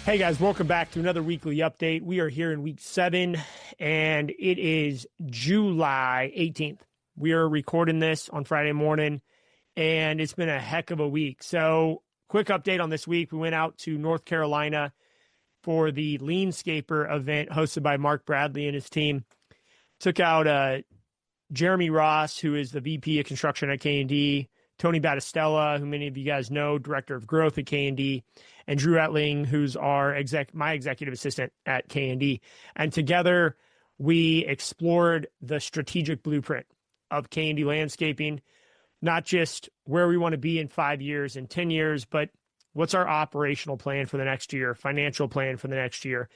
Hey guys, welcome back to another weekly update. We are here in week 7 and it is July 18th. We are recording this on Friday morning and it's been a heck of a week. So quick update on this week. We went out to North Carolina for the Leanscaper event hosted by Mark Bradley and his team. Took out Jeremy Ross, who is the VP of construction at K&D, Tony Battistella, who many of you guys know, Director of Growth at K&D, and Drew Etling, who's my executive assistant at K&D. And together, we explored the strategic blueprint of K&D landscaping, not just where we want to be in 5 years and 10 years, but what's our operational plan for the next year, financial plan for the next year.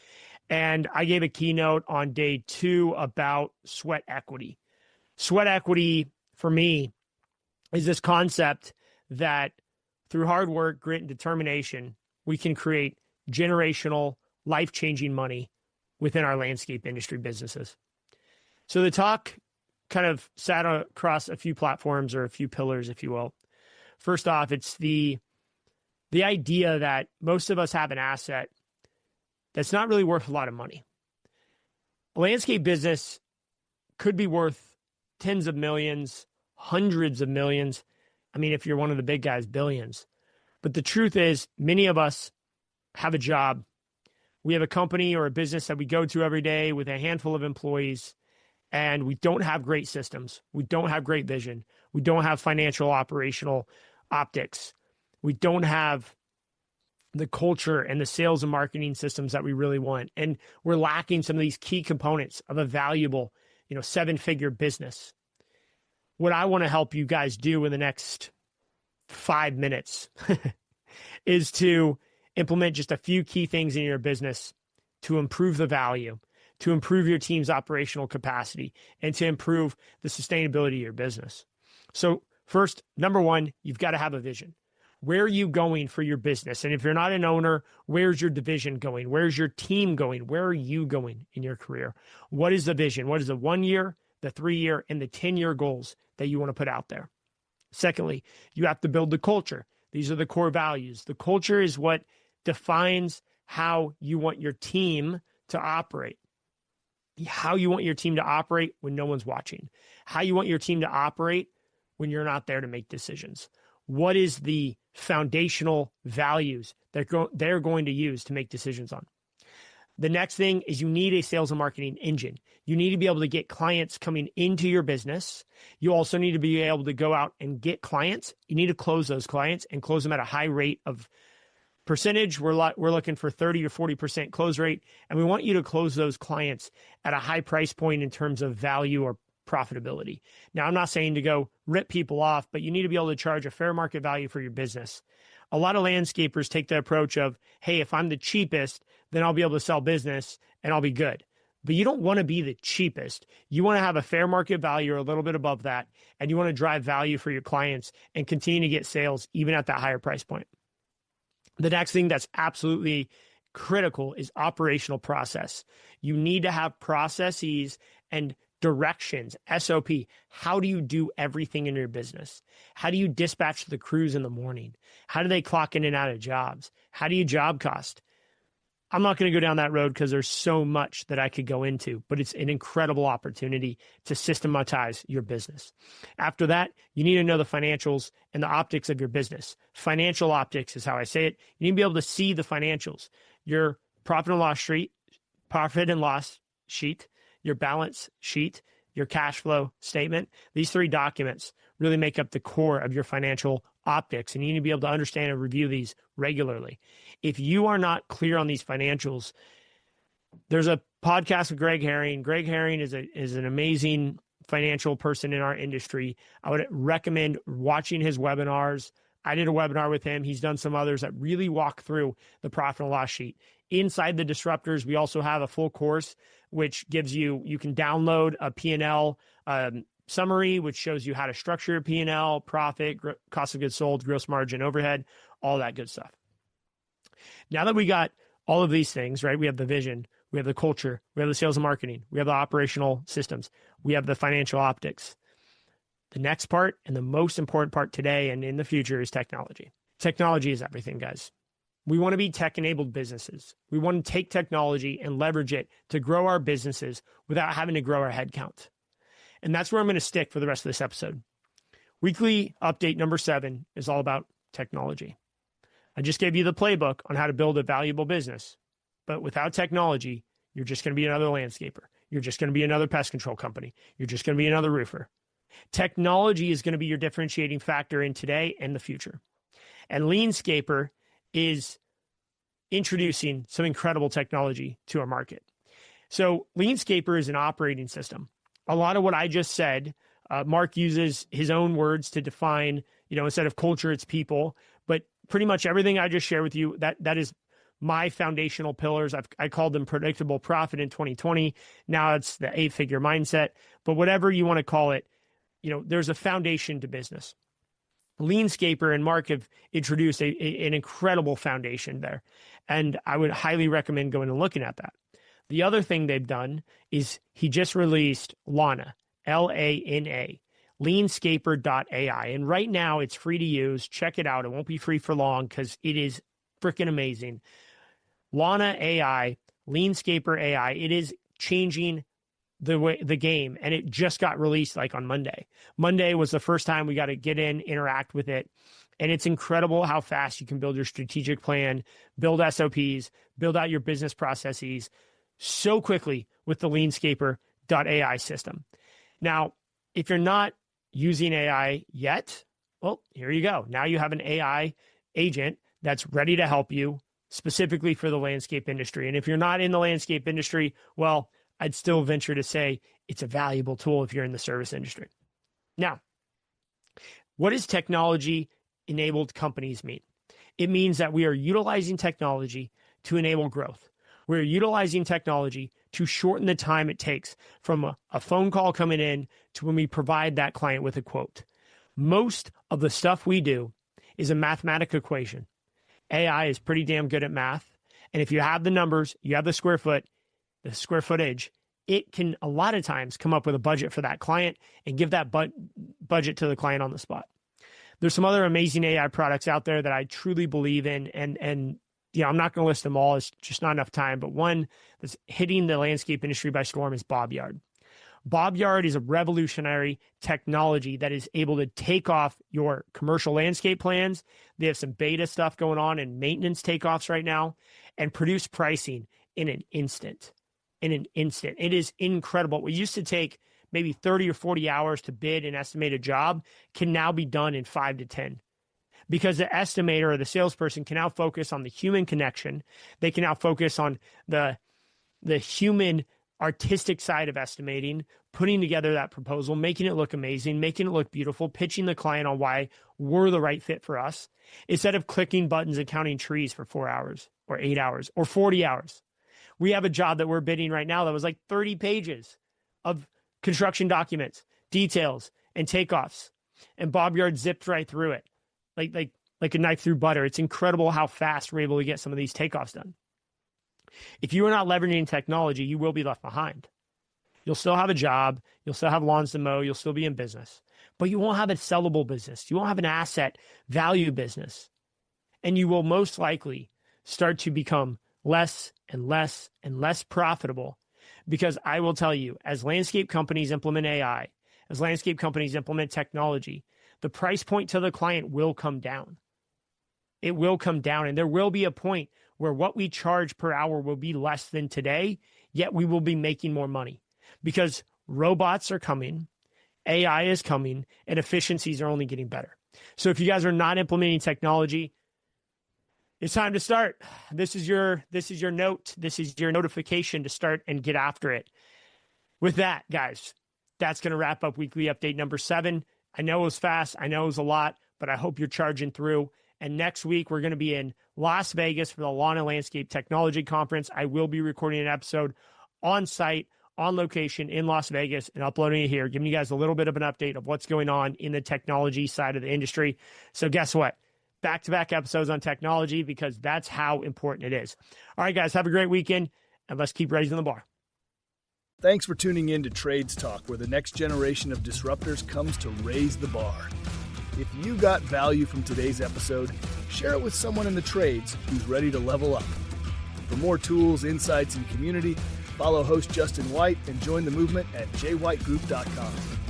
And I gave a keynote on day 2 about sweat equity. Sweat equity, for me, is this concept that through hard work, grit, and determination, we can create generational, life-changing money within our landscape industry businesses. So the talk kind of sat across a few platforms or a few pillars, if you will. First off, it's the idea that most of us have an asset that's not really worth a lot of money. A landscape business could be worth tens of millions, hundreds of millions. I mean, if you're one of the big guys, billions. But the truth is, many of us have a job. We have a company or a business that we go to every day with a handful of employees, and we don't have great systems. We don't have great vision. We don't have financial operational optics. We don't have the culture and the sales and marketing systems that we really want. And we're lacking some of these key components of a valuable, 7-figure business. What I want to help you guys do in the next 5 minutes is to implement just a few key things in your business to improve the value, to improve your team's operational capacity, and to improve the sustainability of your business. So first, number 1, you've got to have a vision. Where are you going for your business? And if you're not an owner, where's your division going? Where's your team going? Where are you going in your career? What is the vision? What is the 1 year, the 3-year, and the 10-year goals that you want to put out there? Secondly, you have to build the culture. These are the core values. The culture is what defines how you want your team to operate. How you want your team to operate when no one's watching. How you want your team to operate when you're not there to make decisions. What is the foundational values that they're going to use to make decisions on? The next thing is you need a sales and marketing engine. You need to be able to get clients coming into your business. You also need to be able to go out and get clients. You need to close those clients and close them at a high rate of percentage. We're looking for 30 to 40% close rate. And we want you to close those clients at a high price point in terms of value or profitability. Now, I'm not saying to go rip people off, but you need to be able to charge a fair market value for your business. A lot of landscapers take the approach of, hey, if I'm the cheapest, then I'll be able to sell business and I'll be good. But you don't want to be the cheapest. You want to have a fair market value or a little bit above that, and you want to drive value for your clients and continue to get sales even at that higher price point. The next thing that's absolutely critical is operational process. You need to have processes and directions, SOP. How do you do everything in your business? How do you dispatch the crews in the morning? How do they clock in and out of jobs? How do you job cost? I'm not going to go down that road because there's so much that I could go into, but it's an incredible opportunity to systematize your business. After that, you need to know the financials and the optics of your business. Financial optics is how I say it. You need to be able to see the financials, your profit and loss sheet, your balance sheet, your cash flow statement. These 3 documents really make up the core of your financial optics, and you need to be able to understand and review these regularly. If you are not clear on these financials, there's a podcast with Greg Herring. Greg Herring is an amazing financial person in our industry. I would recommend watching his webinars. I did a webinar with him. He's done some others that really walk through the profit and loss sheet. Inside the disruptors, we also have a full course, which gives you can download a P&L summary, which shows you how to structure your P&L, profit, cost of goods sold, gross margin, overhead, all that good stuff. Now that we got all of these things, right? We have the vision, we have the culture, we have the sales and marketing, we have the operational systems, we have the financial optics. The next part and the most important part today and in the future is technology. Technology is everything, guys. We want to be tech-enabled businesses. We want to take technology and leverage it to grow our businesses without having to grow our headcount. And that's where I'm going to stick for the rest of this episode. Weekly update number 7 is all about technology. I just gave you the playbook on how to build a valuable business. But without technology, you're just going to be another landscaper. You're just going to be another pest control company. You're just going to be another roofer. Technology is going to be your differentiating factor in today and the future. And Leanscaper is introducing some incredible technology to our market. So Leanscaper is an operating system. A lot of what I just said, Mark uses his own words to define, instead of culture, it's people. But pretty much everything I just shared with you, that is my foundational pillars. I called them predictable profit in 2020. Now it's the 8-figure mindset. But whatever you want to call it, there's a foundation to business. Leanscaper and Mark have introduced an incredible foundation there. And I would highly recommend going and looking at that. The other thing they've done is he just released Lana, Lana, Leanscaper.ai. And right now it's free to use. Check it out. It won't be free for long because it is freaking amazing. Lana AI, Leanscaper AI, it is changing the game, and it just got released like on Monday. Monday was the first time we got to get in, interact with it, and it's incredible how fast you can build your strategic plan, build SOPs, build out your business processes so quickly with the Leanscaper.ai system. Now, if you're not using AI yet, well, here you go. Now you have an AI agent that's ready to help you specifically for the landscape industry. And if you're not in the landscape industry, well, I'd still venture to say it's a valuable tool if you're in the service industry. Now, what does technology-enabled companies mean? It means that we are utilizing technology to enable growth. We're utilizing technology to shorten the time it takes from a phone call coming in to when we provide that client with a quote. Most of the stuff we do is a mathematical equation. AI is pretty damn good at math. And if you have the numbers, you have the square footage, it can a lot of times come up with a budget for that client and give that budget to the client on the spot. There's some other amazing AI products out there that I truly believe in. And I'm not going to list them all. It's just not enough time. But one that's hitting the landscape industry by storm is BobYard. BobYard is a revolutionary technology that is able to take off your commercial landscape plans. They have some beta stuff going on and maintenance takeoffs right now and produce pricing in an instant. It is incredible. What used to take maybe 30 or 40 hours to bid and estimate a job can now be done in 5 to 10. Because the estimator or the salesperson can now focus on the human connection. They can now focus on the human artistic side of estimating, putting together that proposal, making it look amazing, making it look beautiful, pitching the client on why we're the right fit for us, instead of clicking buttons and counting trees for 4 hours or 8 hours or 40 hours. We have a job that we're bidding right now that was like 30 pages of construction documents, details, and takeoffs. And BobYard zipped right through it like a knife through butter. It's incredible how fast we're able to get some of these takeoffs done. If you are not leveraging technology, you will be left behind. You'll still have a job. You'll still have lawns to mow. You'll still be in business. But you won't have a sellable business. You won't have an asset value business. And you will most likely start to become less and less and less profitable, because I will tell you, as landscape companies implement AI, as landscape companies implement technology, the price point to the client will come down. It will come down, and there will be a point where what we charge per hour will be less than today, yet we will be making more money because robots are coming, AI is coming, and efficiencies are only getting better. So if you guys are not implementing technology, it's time to start. This is your note. This is your notification to start and get after it. With that, guys, that's going to wrap up weekly update number 7. I know it was fast. I know it was a lot, but I hope you're charging through. And next week, we're going to be in Las Vegas for the Lawn and Landscape Technology Conference. I will be recording an episode on site, on location in Las Vegas, and uploading it here, giving you guys a little bit of an update of what's going on in the technology side of the industry. So guess what? Back-to-back episodes on technology, because that's how important it is. All right, guys, have a great weekend, and let's keep raising the bar. Thanks for tuning in to Trades Talk, where the next generation of disruptors comes to raise the bar. If you got value from today's episode, share it with someone in the trades who's ready to level up. For more tools, insights, and community, follow host Justin White and join the movement at jwhitegroup.com.